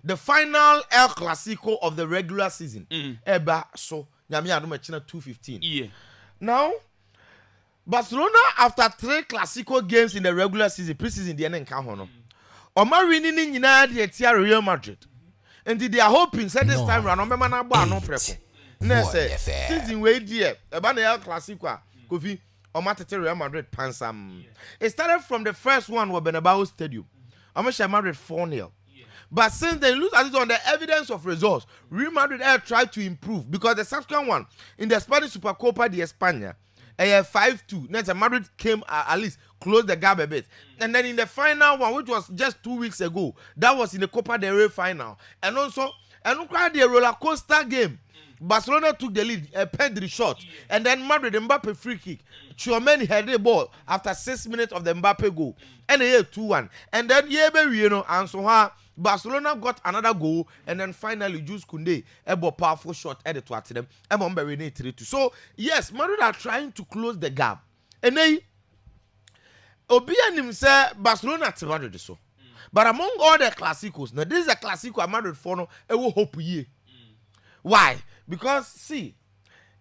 the final El Clasico of the regular season. Eba so nyame adom China 215. Yeah. Now Barcelona after 3 Clasico games in the regular season, preseason the nka ho no. Oma winning nyina de tia Real Madrid. And they are hoping say this time round Oma na gba no preko. Na say season we die eba na El Clasico Kofi Oma tete Real Madrid pansam. It started from the first one with Bernabeu Stadium. Oma share Madrid 4-0. But since they lose at it on the evidence of results, Real Madrid have tried to improve because the subsequent one in the Spanish Supercopa de España, 5-2. Next, Madrid came at least close the gap a bit. And then in the final one, which was just 2 weeks ago, that was in the Copa del Rey final. And also, the roller coaster game. Barcelona took the lead, a Pedri shot, and then Madrid Mbappe free kick. Tchouameni had the ball after 6 minutes of the Mbappe goal, and they had 2-1. And then and so Barcelona got another goal, and then finally Jules Koundé a powerful shot added to them. So yes, Madrid are trying to close the gap, and they Obianim say Barcelona to Madrid so. But among all the Clásicos, now this is a Clásico Madrid for no, I will hope ye. Why? Because see,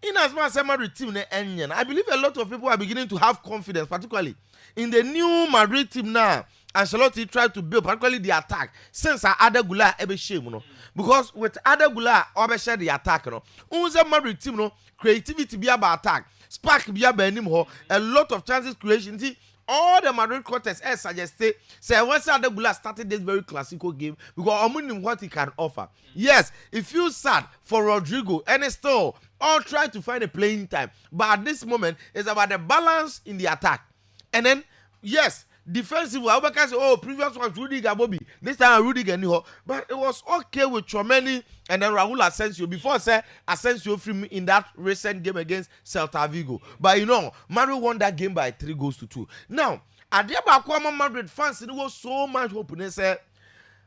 in as much as Madrid team I believe a lot of people are beginning to have confidence, particularly in the new Madrid team now. Ancelotti tried to build, particularly the attack, since Arda Güler ebe shame, you know. Because with Arda Güler, obe share the attack, you know. Unze Madrid team, you know, creativity be about attack, spark be about him, a lot of chances creation. See, all the Madrid quarters suggested, say once Arda Güler started this very Clásico game, because I'm what he can offer. Yes, it feels sad for Rodrigo, and still all try to find a playing time. But at this moment, it's about the balance in the attack. And then, yes, defensively, I can say, oh, previous was Rudiger Bobby. This time Rudiger knew, but it was okay with Tchouameni and then Raúl Asensio. Before I said Asensio free in that recent game against Celta Vigo. But you know, Madrid won that game by 3-2. Now, at the Abakwama Madrid fans, it was so much hope. They said,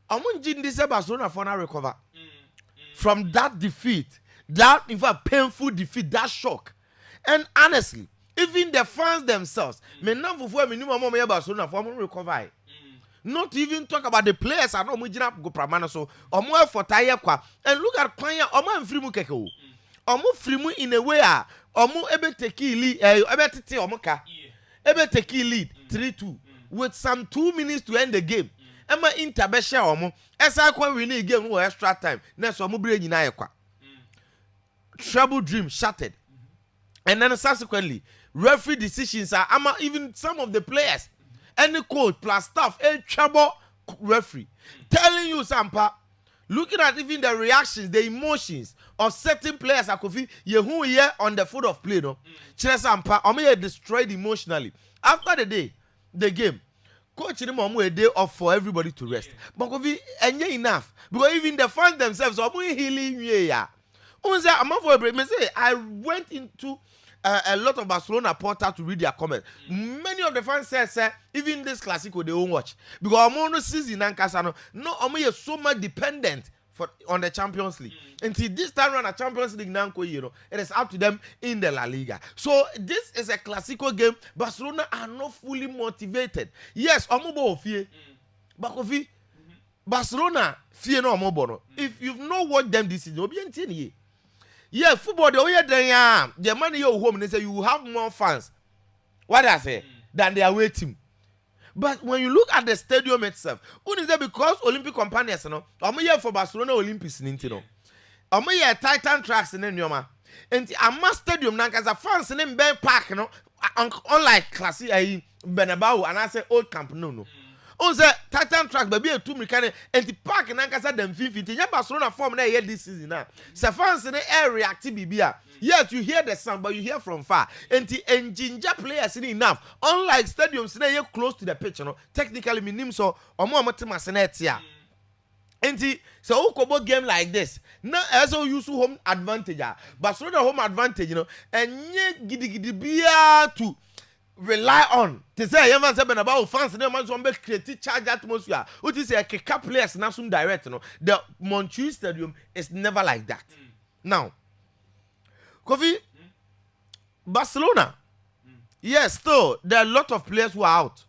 I'm going to Barcelona for now recover from that defeat, that in fact painful defeat, that shock. And honestly, even the fans themselves, Barcelona for recover. Not even talk about the players. I know Mujina go pramana so. Omo for tire kwa. And look at Kwanya. Omo frimu keke. Omo frimu in a way. Omo ebe teki lead. Ebe tete omo ka. Ebe teki lead 3-2 with some 2 minutes to end the game. Emma interbesha omo. Esa kwa winning game no extra time. Next omo bre nyina ye kwa. Trouble dream shattered. And then subsequently, referee decisions are even some of the players, any coach plus staff, a trouble referee telling you Sampa, looking at even the reactions, the emotions of certain players, I could feel you here on the foot of play, no. Sampa, I'm destroyed emotionally. After the game, coach him a day off for everybody to rest. But Kofi, and enough because even the fans themselves are healing. Yeah, I went into a lot of Barcelona portal to read their comments. Many of the fans said, even this Clásico they won't watch because Amono season and Casano no Omo is so much dependent on the Champions League. Until this time around, the Champions League now, you know, it is up to them in the La Liga. So this is a Clásico game. Barcelona are not fully motivated. Yes, Omo fear, but Kofi, Barcelona fear no Omo. If you've not watched them this season, you'll be in. Yeah, football, the money you're home, they say you have more fans. What I say? Than their away team. But when you look at the stadium itself, who is there because Olympic companions, you know, I'm here for Barcelona Olympics, you know. I'm here Titan tracks in Nyoma. And a stadium, now, as a fans in Ben Park, you know, unlike Classico, Bernabeu, and I say Old Camp Nou. On the Titan track, baby, a 2 mechanic, and the park in Ankasa them 50. You Barcelona form there this season now. So fans in the air reactive BBA. Yes, you hear the sound, but you hear from far. And the ginger players in enough. Unlike stadiums, they are close to the pitch, you know. Technically, minimum so or more matemasenetia. And the so Okobo game like this. Now, as a use home advantage, Barcelona home advantage, you know, and ye giddy to rely on to say you must have been about fans and man some create charge atmosphere. What is a kick players now some direct, you know. The Montjuic Stadium is never like that. Now, Kofi, Barcelona, yes, still there are a lot of players who are out,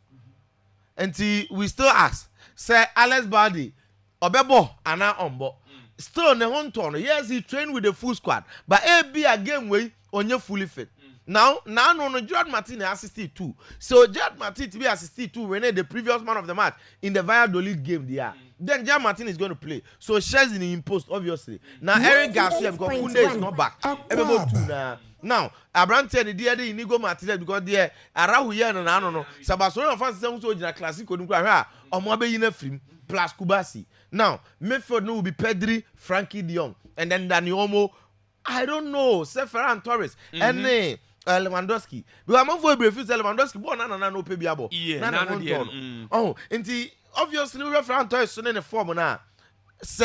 and we still ask, say Alex Bardi, Obebo ana ombo. Still ne honton. Yes, he trained with the full squad, but be a game way onye fully fit. Now no Gerard Martin assisted too. So Gerard Martin to be assisted too when the previous man of the match in the Valladolid game there. Then Gerard Martin is going to play. So shares in the impost obviously. Now Eric Garcia because Kunde is not back. Now Abrante the dear Inigo Martinez because there Arahu here and no. Barcelona fans say so jina Clásico nukwa ha omo abeyina film plus Kubasi. Now midfield no will be Pedri, Frankie de Jong and then Dani Olmo. I don't know, Ferran Torres and Lewandowski. Because I'm for refuse Lewandowski born no pay biabo. Oh, and obviously Ferran Torres in the form now.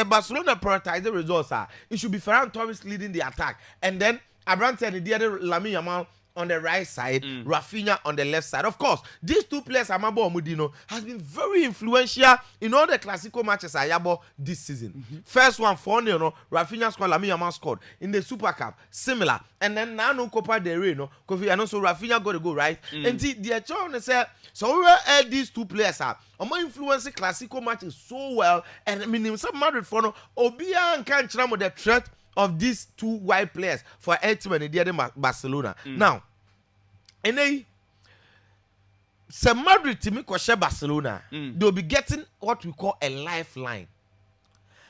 Barcelona prioritize the results. It should be Ferran Torres leading the attack, and then Abrante and the other Lamine Yamal on the right side, Rafinha on the left side. Of course, these two players, Amabo Mudino, has been very influential in all the Clásico matches Ayabo this season. First one, 4-0, Rafinha scored, Lamine Yamal scored. In the Super Cup, similar. And then now no Copa del Rey, no? Because and also Rafinha got to go, right? And the Achon said, so we add these two players are influencing Clásico matches so well. And I mean, some Madrid for no, Obia and Can't with the threat of these two white players for a team and the Barcelona. Now, and they Madrid team share Barcelona, they'll be getting what we call a lifeline.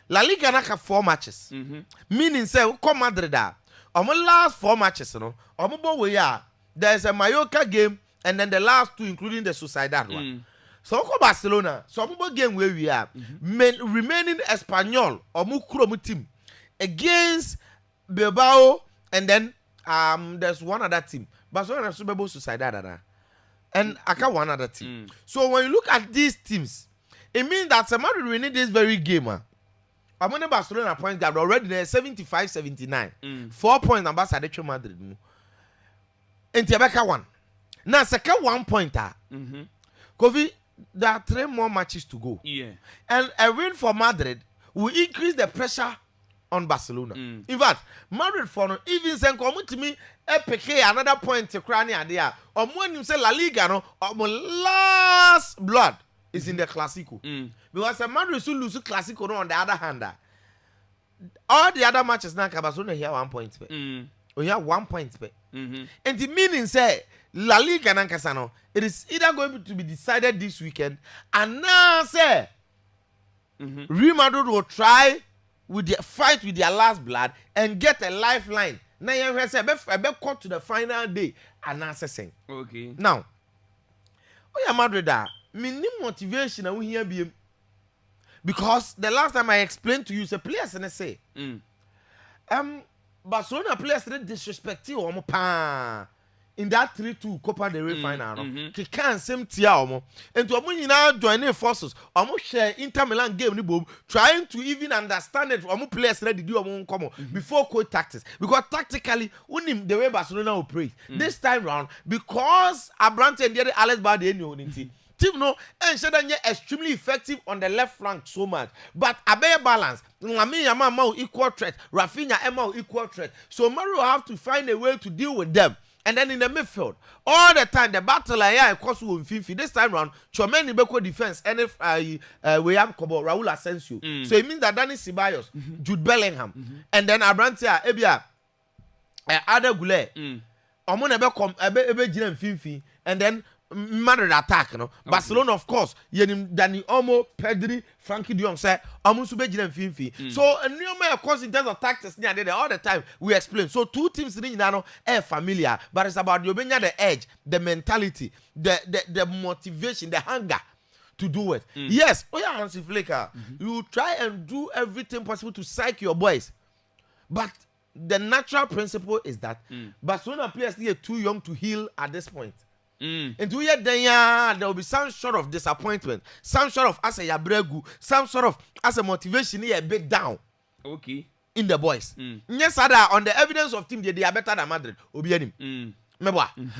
La Liga have 4 matches. Meaning say come Madrid last 4 matches, there's a Mallorca game and then the last 2 including the Sociedad one. So come Barcelona, so game where we are remaining Espanyol or Mukuro team against Bilbao, and then there's one other team. Barcelona and Super Bowl Sociedad, and I got one other team. So when you look at these teams, it means that somebody will need this very game. I'm on the Barcelona point guard already there 75-79. 4 points and Barcelona Madrid. And Tebeka one. Now second 1 pointer. Kofi, there are 3 more matches to go. And a win for Madrid will increase the pressure on Barcelona. In fact, Madrid for no even send come to me PK another point to cranny idea. Or when you say La Liga no, last blood is in the Clásico. Because the Madrid should lose Clásico no on the other hand. All the other matches now Barcelona here 1 point. We have 1 point. And the meaning say La Liga nankasano, it is either going to be decided this weekend and now say Real Madrid will try with the fight with their last blood and get a lifeline. Now you say be caught to the final day and answer saying. Okay. Now, oh yeah, Madrid minimum motivation and we here be because the last time I explained to you say players and I say Barcelona players they disrespect you in that 3-2 Copa del Rey final, he can't seem tia and to now joining forces, almost share Inter Milan game trying to even understand it. Players ready to do come before coach tactics because tactically, the way Barcelona operate this time round because Abrante and the other Alex Bade team no and said that extremely effective on the left flank so much, but a bare balance. Lamine Yamal equal threat, Rafinha Emma equal threat. So Mario have to find a way to deal with them. And then in the midfield, all the time the battle of course will Fifi. This time round, Chomeni Beko defense, and if we have Kobo, Raul Asensio. So it means that Dani Ceballos, Jude Bellingham, and then Abrantia, Ebia, Ada Goulet, Omon Ebe Jinem Fifi, and then Madrid attack, Barcelona, of course, Dani Olmo, Pedri, Frankie de Jong say, Amusube Jinem Fifi. So, of course, in terms of tactics, all the time we explain. So, 2 teams are familiar, but it's about the edge, the mentality, the motivation, the hunger to do it. Yes, Hansi Flicker, you try and do everything possible to psych your boys, but the natural principle is that Barcelona players are too young to heal at this point. And to hear there will be some sort of disappointment, some sort of as a yabregu, some sort of as a motivation a bit down. Okay. In the boys. Yes, on the evidence of team they are better than Madrid.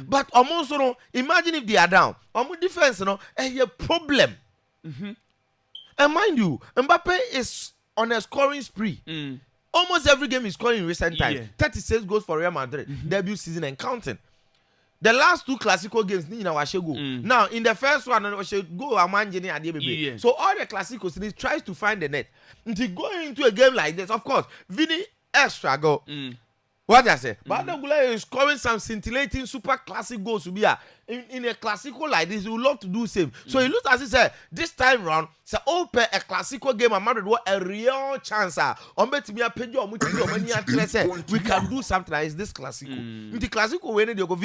But almost imagine if they are down. Defense a problem. And mind you, Mbappe is on a scoring spree. Almost every game he's scoring in recent times. 36 goals for Real Madrid, debut season and counting. The last 2 Clásico games, ni na washe go. Now, in the first one, washe go Amanje ni ade bebe. So all the Clásicos, he tries to find the net. Until going into a game like this, of course, Vini extra go. What I say? But Gula is scoring some scintillating super classic goals to be in a Clásico like this. He would love to do same. So he looks as he said this time round. So open a Clásico game and Madrid what a real chance. We can do something like this Clásico. The Clásico when they go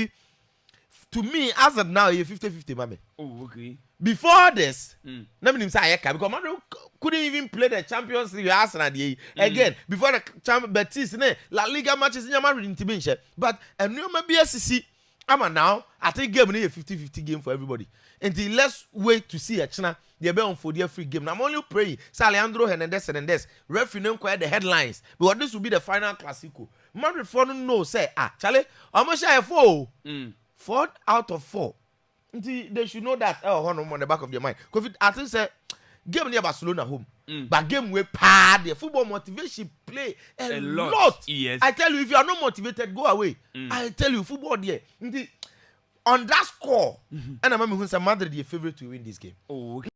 to me as of now, you're 50-50, mami. Oh, okay. Before this, let me say because Madrid couldn't even play the Champions League Arsenal again. Before the Betis, La Liga matches in Madrid intimation. But a new BSC, I'm now. I think game is a 50-50 game for everybody. Until let's wait to see a China. They're on for their free game. Now I'm only praying. Alejandro Hernandez, referee don't quite the headlines. Because this will be the final Clásico. Madrid for no say Charlie, how much I have 4 out of 4. They should know that on the back of their mind. Because I think say game near Barcelona home. But game we pad the football motivation play a lot. Yes. I tell you, if you are not motivated, go away. I tell you, football there. On that score, and I remember who's a Madrid your favorite to win this game. Oh, okay.